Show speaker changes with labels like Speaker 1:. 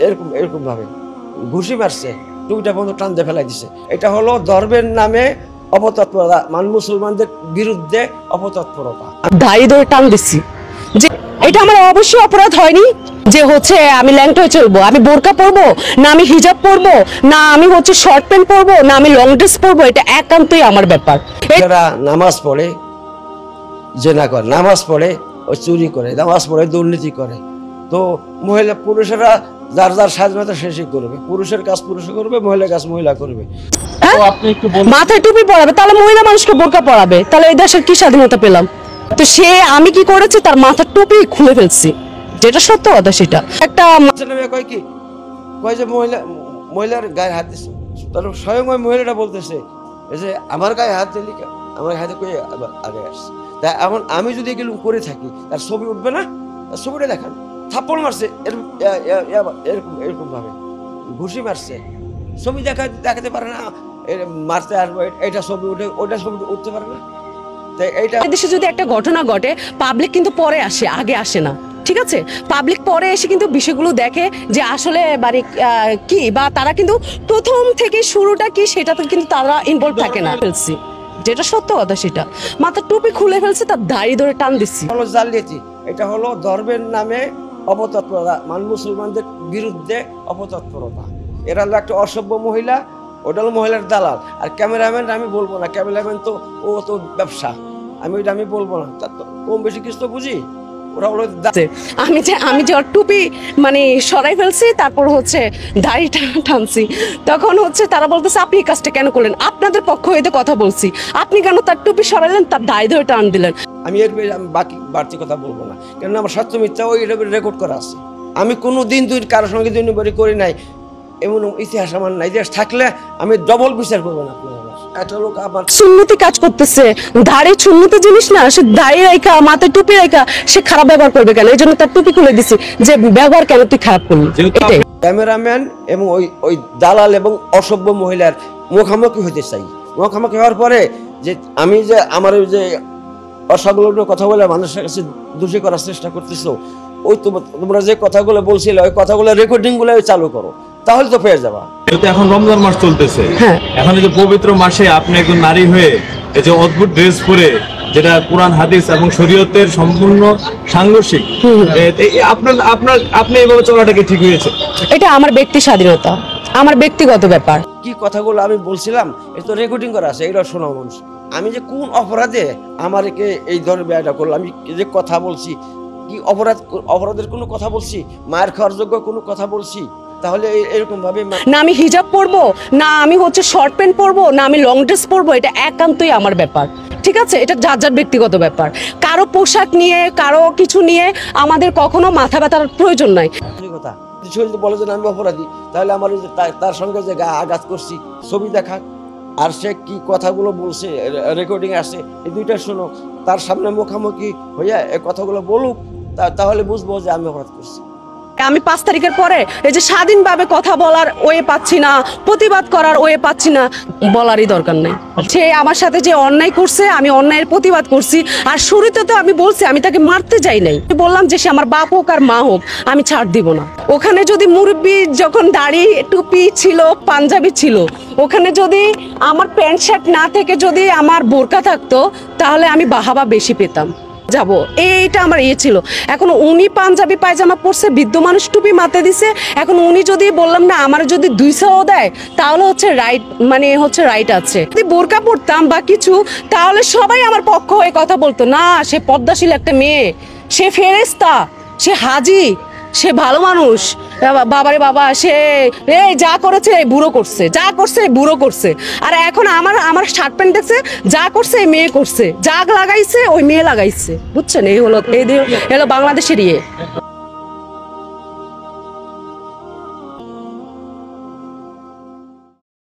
Speaker 1: এরকম এরকম ভাবে ঘুষি মারছে, টুপিটা পর্যন্ত টান দিয়ে ফেলাই দিছে। এটা হলো ধর্মের নামে অপতৎপরতা, মুসলমানদের বিরুদ্ধে অপতৎপরতা।
Speaker 2: দাড়ি ধরে টান দিচ্ছি যে এটা আমার অবশ্যই অপরাধ হয়নি যে হচ্ছে আমি ল্যাংটা হয়ে চলবো, আমি বোরকা পরবো না আমি হিজাব পরবো না আমি হচ্ছে শর্ট প্যান্ট পরবো না আমি লং ড্রেস পরবো, এটা একান্তই আমার ব্যাপার।
Speaker 1: যারা নামাজ পড়ে জেনা করে, নামাজ পড়ে ও চুরি করে, নামাজ পড়ে দুর্নীতি করে, তো মহিলা পুরুষেরা যার যার স্বাধীনতা শেষই করবে, পুরুষের কাজ পুরুষ করবে, মহিলার কাজ মহিলা করবে।
Speaker 2: মাথায় টুপি পরাবে তাহলে মহিলা মানুষকে বোরকা পরাবে, তাহলে এই দেশের কি স্বাধীনতা পেলাম? তো সে আমি কি করেছি, তার মাথার টুপি খুলে ফেলছি, যেটা সত্য কথা। সেটা একটা
Speaker 1: কয় কি কয় যে মহিলার গায়ে হাত দিচ্ছে, তার স্বয়ং ওই মহিলাটা বলতেছে যে আমার গায়ে হাত দিলি, আমার হাতে কই আগে আসছে। তাই এমন আমি যদি এগুলো করে থাকি তার ছবি উঠবে না? তার ছবিটা দেখান, থাপ্পড় মারছে এরকম এরকম ভাবে ঘুষি মারছে, ছবি দেখাতে পারে না, মারতে আসবো এটা ছবি উঠে ওইটা ছবি উঠতে পারে না। তাই এইটা
Speaker 2: দেশে যদি একটা ঘটনা ঘটে পাবলিক কিন্তু পরে আসে, আগে আসে না, ঠিক আছে? পাবলিক পরে এসে কিন্তু বিষয়গুলো দেখে যে আসলে মানে কি, বা তারা কিন্তু প্রথম থেকে শুরুটা কি সেটাতে কিন্তু তারা ইনভলভ থাকে না। ফেলছি, যেটা সত্য কথা সেটা, মাথার টুপি খুলে ফেলছে, তার দাড়ি ধরে টান দিচ্ছি।
Speaker 1: হলো জালিয়াতি, এটা হলো ধর্মের নামে অপতৎপরতা, মুসলমানদের বিরুদ্ধে অপতৎপরতা। এরা হলো একটা অসভ্য মহিলা, ওটা হলো মহিলার দালাল। আর ক্যামেরাম্যান আমি বলবো না, ক্যামেরাম্যান তো ও তো ব্যবসা, আমি বলবো না, তার তো কম বেশি কিছু তো বুঝি। ওরা হলো
Speaker 2: আমি যে টুপি মানে সরাই ফেলছি, তারপর হচ্ছে দাড়িটা টানছি, তখন হচ্ছে তারা বলতেছে আপনি এই কাজটা কেন করলেন, আপনাদের পক্ষ হইতে কথা বলছি, আপনি কেন তার টুপি সরাইলেন, তার দাড়ি ধরে টান দিলেন।
Speaker 1: আমি বাকি বাড়তি কথা বলবো না, কেননা আমার সত্য মিথ্যা ওই রেকর্ড করা আছে। আমি কোনো দিন কারোর সঙ্গে দুর্নীতি করি নাই, এমন ইতিহাস আমার নাই। ইতিহাস থাকলে আমি ডবল বিচার করবো না। একটা লোক আমার
Speaker 2: সুন্নতি কাজ করতেছে, দাড়ি সুন্নতি জিনিস না, সে দাড়ি রাখা মাথায় টুপি রাখা সে খারাপ ব্যবহার করবে কেন? এই জন্য তার টুপি খুলে দিছি যে ব্যবহার কেন তুই খারাপ করলি।
Speaker 1: ক্যামেরাম্যান এবং ওই দালাল এবং অসভ্য মহিলার মুখোমুখি হতে চাই। মুখোমুখি হওয়ার পরে যে আমি যে আমার ওই যে অসংলগ্ন কথা বলে মানুষের কাছে দোষী করার চেষ্টা করতেছো, ওই তোমরা যে কথাগুলো বলছিলে ওই কথাগুলো রেকর্ডিং গুলো চালু করো, তাহলে তো পেয়ে যাবা।
Speaker 3: এখন রমজান মাস চলতেছে, এখন এই যে পবিত্র মাসে আপনি একজন নারী হয়ে এই যে অদ্ভুত ড্রেস পরে, যেটা কোরআন হাদিস এবং শরীয়তের সম্পূর্ণ সাংঘর্ষিক, আপনি এইভাবে চলাটা কি ঠিক হয়েছে?
Speaker 2: এটা আমার ব্যক্তি স্বাধীনতা, আমার ব্যক্তিগত ব্যাপার।
Speaker 1: কি কথাগুলো আমি বলছিলাম এটা তো রেকর্ডিং করা আছে, এটা শোনাও মানুষ। আমি যে কোন অপরাধে আমাকে এই ধরনের ব্যয়টা করলো, আমি যে কথা বলছি কি অপরাধের কোনো কথা বলছি, মায়ের খাওয়ার যোগ্য কোনো কথা বলছি, তাহলে এরকম ভাবে
Speaker 2: না আমি হিজাব পরবো না আমি হচ্ছে শর্ট প্যান্ট পরবো না আমি লং ড্রেস পরবো, এটা একান্তই আমার ব্যাপার, ঠিক আছে? এটা যার যার ব্যক্তিগত ব্যাপার। কারো পোশাক নিয়ে কারো কিছু নিয়ে আমাদের কখনো মাথা ব্যথার প্রয়োজন নাই।
Speaker 1: কথা বলে যে আমি অপরাধী, তাহলে আমার তার সঙ্গে যে আঘাত করছি ছবি দেখা, আর সে কি কথাগুলো বলছে রেকর্ডিং আসে, এই দুইটা শোনো, তার সামনে মুখামুখি হইয়া এই কথাগুলো বলুক, তাহলে বুঝবো যে আমি অপরাধ করছি।
Speaker 2: আমি 5 তারিখের পরে এই যে স্বাধীনভাবে কথা বলার ওয়ে পাচ্ছি না, প্রতিবাদ করার ওয়ে পাচ্ছি না, বলারই দরকার নেই। সে আমার সাথে যে অন্যায় করছে আমি অন্যায়ের প্রতিবাদ করছি, আর শুরুতে তো আমি বলছি আমি তাকে মারতে যাই নাই, বললাম যে সে আমার বাপ হোক আর মা হোক আমি ছাড় দিব না। ওখানে যদি মুরব্বি যখন দাড়ি টুপি ছিল পাঞ্জাবি ছিল, ওখানে যদি আমার প্যান্ট শার্ট না থেকে যদি আমার বোরকা থাকতো তাহলে আমি বাহাবা বেশি পেতাম, যাবো, এইটা আমার ছিল। এখন উনি পাঞ্জাবি পায়জামা পরছে, বৃদ্ধ মানুষ টুপি মাথায় দিছে, এখন উনি যদি বললাম না আমার যদি 200 দেয় তাহলে হচ্ছে রাইট, মানে হচ্ছে রাইট আছে। যদি বোরকা পরতাম বা কিছু তাহলে সবাই আমার পক্ষ হয়ে কথা বলতো, না সে পদ্মাশীল একটা মেয়ে, সে ফেরেশতা, সে হাজি, সে ভালো মানুষ, বাবারে বাবা সে এই যা করেছে বুড়ো করছে, যা করছে বুড়ো করছে। আর এখন আমার শার্ট প্যান্ট দেখছে, যা করছে এই মেয়ে করছে, যা লাগাইছে ওই মেয়ে লাগাইছে, বুঝছেন? এই হলো বাংলাদেশের ইয়ে।